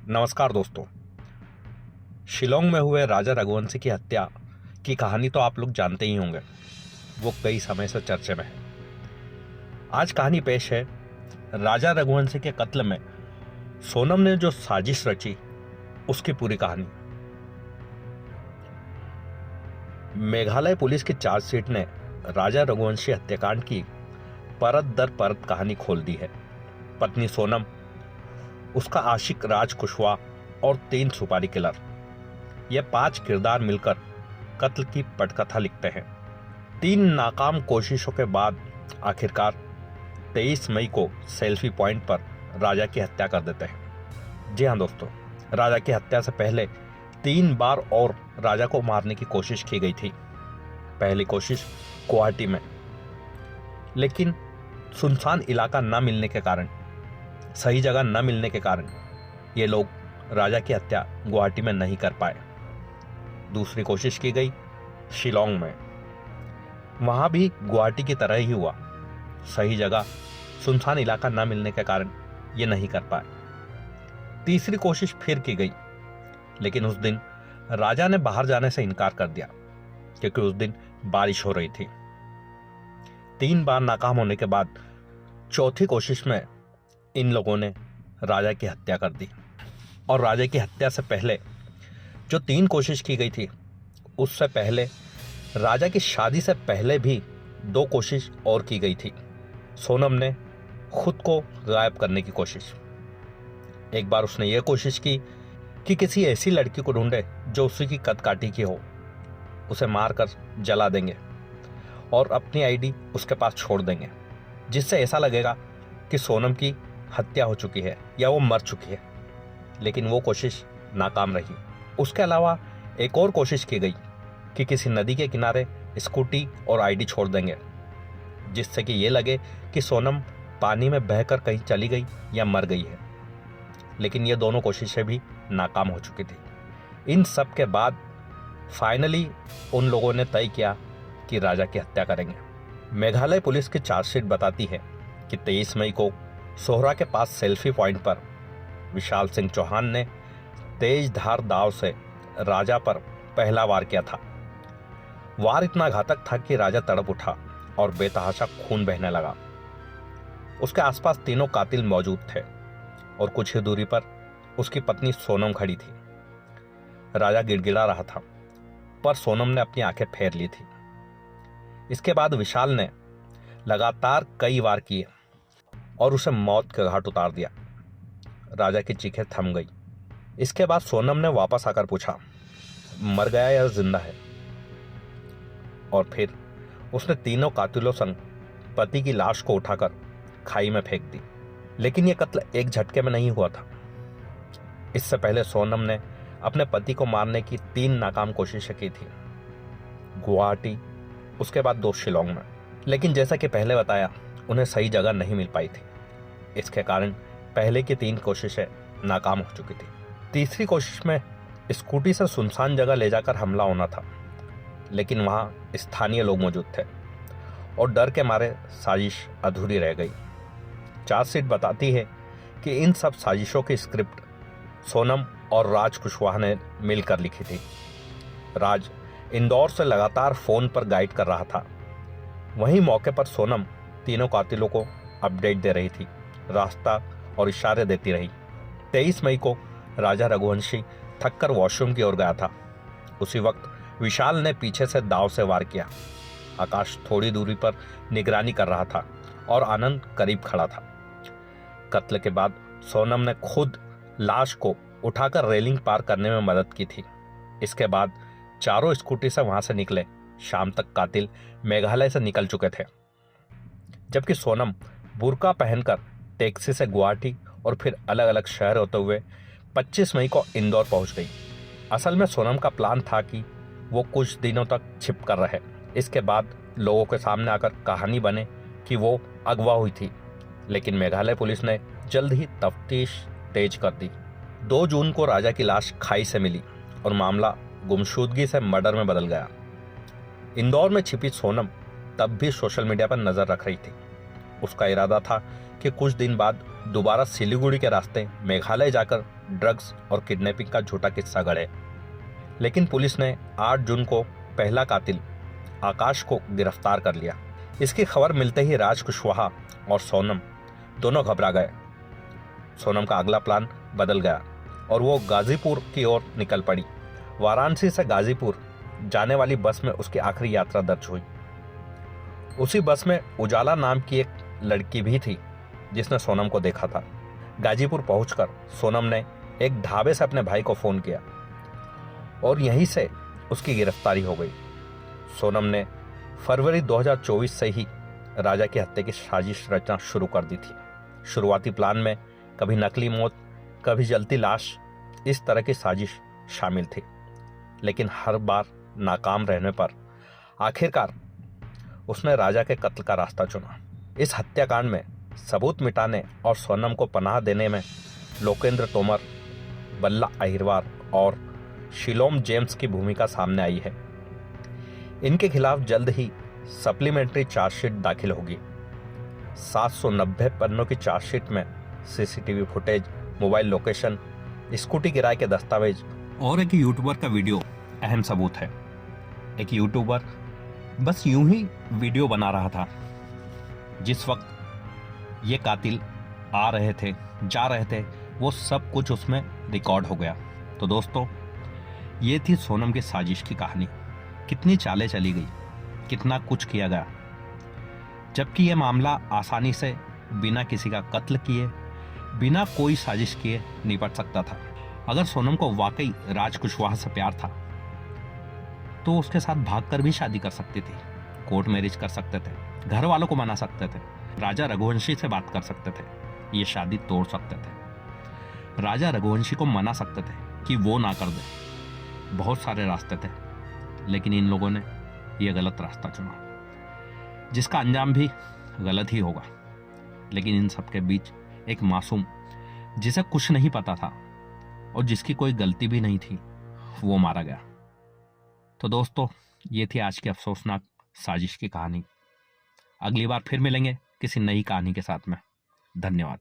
नमस्कार दोस्तों। शिलोंग में हुए राजा रघुवंशी की हत्या की कहानी तो आप लोग जानते ही होंगे। वो कई समय से चर्चे में है। आज कहानी पेश है राजा रघुवंशी के कत्ल में सोनम ने जो साजिश रची उसकी पूरी कहानी। मेघालय पुलिस की चार्जशीट ने राजा रघुवंशी हत्याकांड की परत दर परत कहानी खोल दी है। पत्नी सोनम, उसका आशिक राज कुशवाहा और 3 सुपारी किलर, ये 5 किरदार मिलकर कत्ल की पटकथा लिखते हैं। 3 नाकाम कोशिशों के बाद आखिरकार 23 मई को सेल्फी पॉइंट पर राजा की हत्या कर देते हैं। जी हाँ दोस्तों, राजा की हत्या से पहले 3 बार और राजा को मारने की कोशिश की गई थी। पहली कोशिश गुवाहाटी में, लेकिन सुनसान इलाका न मिलने के कारण, सही जगह न मिलने के कारण ये लोग राजा की हत्या गुवाहाटी में नहीं कर पाए। दूसरी कोशिश की गई शिलोंग में, वहां भी गुवाहाटी की तरह ही हुआ। सही जगह, सुनसान इलाका न मिलने के कारण ये नहीं कर पाए। तीसरी कोशिश फिर की गई, लेकिन उस दिन राजा ने बाहर जाने से इनकार कर दिया क्योंकि उस दिन बारिश हो रही थी। 3 बार नाकाम होने के बाद चौथी कोशिश में इन लोगों ने राजा की हत्या कर दी। और राजा की हत्या से पहले जो 3 कोशिश की गई थी, उससे पहले राजा की शादी से पहले भी 2 कोशिश और की गई थी। सोनम ने खुद को गायब करने की कोशिश। एक बार उसने ये कोशिश की कि किसी ऐसी लड़की को ढूंढे जो उसी की कद काठी की हो, उसे मारकर जला देंगे और अपनी आईडी उसके पास छोड़ देंगे, जिससे ऐसा लगेगा कि सोनम की हत्या हो चुकी है या वो मर चुकी है। लेकिन वो कोशिश नाकाम रही। उसके अलावा एक और कोशिश की गई कि किसी नदी के किनारे स्कूटी और आईडी छोड़ देंगे, जिससे कि ये लगे कि सोनम पानी में बहकर कहीं चली गई या मर गई है। लेकिन ये दोनों कोशिशें भी नाकाम हो चुकी थी। इन सब के बाद फाइनली उन लोगों ने तय किया कि राजा की हत्या करेंगे। मेघालय पुलिस की चार्जशीट बताती है कि 23 मई को सोहरा के पास सेल्फी पॉइंट पर विशाल सिंह चौहान ने तेज धार दाव से राजा पर पहला वार किया था। वार इतना घातक था कि राजा तड़प उठा और बेतहाशा खून बहने लगा। उसके आसपास तीनों कातिल मौजूद थे और कुछ ही दूरी पर उसकी पत्नी सोनम खड़ी थी। राजा गिड़गिड़ा रहा था, पर सोनम ने अपनी आंखें फेर ली थी। इसके बाद विशाल ने लगातार कई वार किए और उसे मौत के घाट उतार दिया। राजा की चीखें थम गई। इसके बाद सोनम ने वापस आकर पूछा, मर गया या जिंदा है? और फिर उसने तीनों कातिलों संग पति की लाश को उठाकर खाई में फेंक दी। लेकिन यह कत्ल एक झटके में नहीं हुआ था। इससे पहले सोनम ने अपने पति को मारने की 3 नाकाम कोशिशें की थी, गुवाहाटी, उसके बाद 2 शिलोंग में। लेकिन जैसा कि पहले बताया, उन्हें सही जगह नहीं मिल पाई थी। इसके कारण पहले की 3 कोशिशें नाकाम हो चुकी थी। तीसरी कोशिश में स्कूटी से सुनसान जगह ले जाकर हमला होना था, लेकिन वहां स्थानीय लोग मौजूद थे और डर के मारे साजिश अधूरी रह गई। चार्जशीट बताती है कि इन सब साजिशों की स्क्रिप्ट सोनम और राज कुशवाहा ने मिलकर लिखी थी। राज इंदौर से लगातार फोन पर गाइड कर रहा था। वहीं मौके पर सोनम तीनों कातिलों को अपडेट दे रही थी, रास्ता और इशारे देती रही। 23 मई को राजा रघुवंशी थककर वॉशरूम की ओर गया था। उसी वक्त विशाल ने पीछे से दाव से वार किया। आकाश थोड़ी दूरी पर निगरानी कर रहा था और आनंद करीब खड़ा था। कत्ल के बाद सोनम ने खुद लाश को उठाकर रेलिंग पार करने में मदद की थी। इसके बाद चारों स्कूटी से वहां से निकले। शाम तक कातिल मेघालय से निकल चुके थे, जबकि सोनम बुर्का पहनकर टैक्सी से गुवाहाटी और फिर अलग अलग शहर होते हुए 25 मई को इंदौर पहुंच गई। असल में सोनम का प्लान था कि वो कुछ दिनों तक छिप कर रहे, इसके बाद लोगों के सामने आकर कहानी बने कि वो अगवा हुई थी। लेकिन मेघालय पुलिस ने जल्द ही तफ्तीश तेज कर दी। 2 जून को राजा की लाश खाई से मिली और मामला गुमशुदगी से मर्डर में बदल गया। इंदौर में छिपी सोनम तब भी सोशल मीडिया पर नजर रख रही थी। उसका इरादा था कि कुछ दिन बाद दोबारा सिलीगुड़ी के रास्ते मेघालय जाकर ड्रग्स और किडनैपिंग का झूठा किस्सा गढ़े। लेकिन पुलिस ने 8 जून को पहला कातिल आकाश को गिरफ्तार कर लिया। इसकी खबर मिलते ही राज कुशवाहा और सोनम दोनों घबरा गए। सोनम का अगला प्लान बदल गया और वो गाजीपुर की ओर निकल पड़ी। वाराणसी से गाजीपुर जाने वाली बस में उसकी आखिरी यात्रा दर्ज हुई। उसी बस में उजाला नाम की एक लड़की भी थी जिसने सोनम को देखा था। गाजीपुर पहुंचकर सोनम ने एक ढाबे से अपने भाई को फोन किया और यहीं से उसकी गिरफ्तारी हो गई। सोनम ने फरवरी 2024 से ही राजा की हत्या की साजिश रचना शुरू कर दी थी। शुरुआती प्लान में कभी नकली मौत, कभी जलती लाश, इस तरह की साजिश शामिल थी, लेकिन हर बार नाकाम रहने पर आखिरकार उसने राजा के कत्ल का रास्ता चुना। इस हत्याकांड में सबूत मिटाने और सोनम को पनाह देने में लोकेंद्र तोमर, बल्ला अहिरवार और शिलोम जेम्स की भूमिका सामने आई है। इनके खिलाफ जल्द ही सप्लीमेंट्री चार्जशीट दाखिल होगी। 790 पन्नों की चार्जशीट में CCTV footage, mobile location, scooty किराए के दस्तावेज और एक यूट्यूबर का वीडियो अहम सबूत है। एक यूट्यूबर बस यूं ही वीडियो बना रहा था जिस वक्त ये कातिल आ रहे थे, जा रहे थे, वो सब कुछ उसमें रिकॉर्ड हो गया। तो दोस्तों, ये थी सोनम की साजिश की कहानी। कितनी चालें चली गई, कितना कुछ किया गया, जबकि यह मामला आसानी से बिना किसी का कत्ल किए, बिना कोई साजिश किए निपट सकता था। अगर सोनम को वाकई राज कुशवाहा से प्यार था तो उसके साथ भागकर भी शादी कर सकती थी, कोर्ट मैरिज कर सकते थे, घर वालों को मना सकते थे, राजा रघुवंशी से बात कर सकते थे, ये शादी तोड़ सकते थे, राजा रघुवंशी को मना सकते थे कि वो ना कर दे। बहुत सारे रास्ते थे, लेकिन इन लोगों ने यह गलत रास्ता चुना, जिसका अंजाम भी गलत ही होगा। लेकिन इन सबके बीच एक मासूम, जिसे कुछ नहीं पता था और जिसकी कोई गलती भी नहीं थी, वो मारा गया। तो दोस्तों, ये थी आज की अफसोसनाक साजिश की कहानी। अगली बार फिर मिलेंगे किसी नई कहानी के साथ में। धन्यवाद।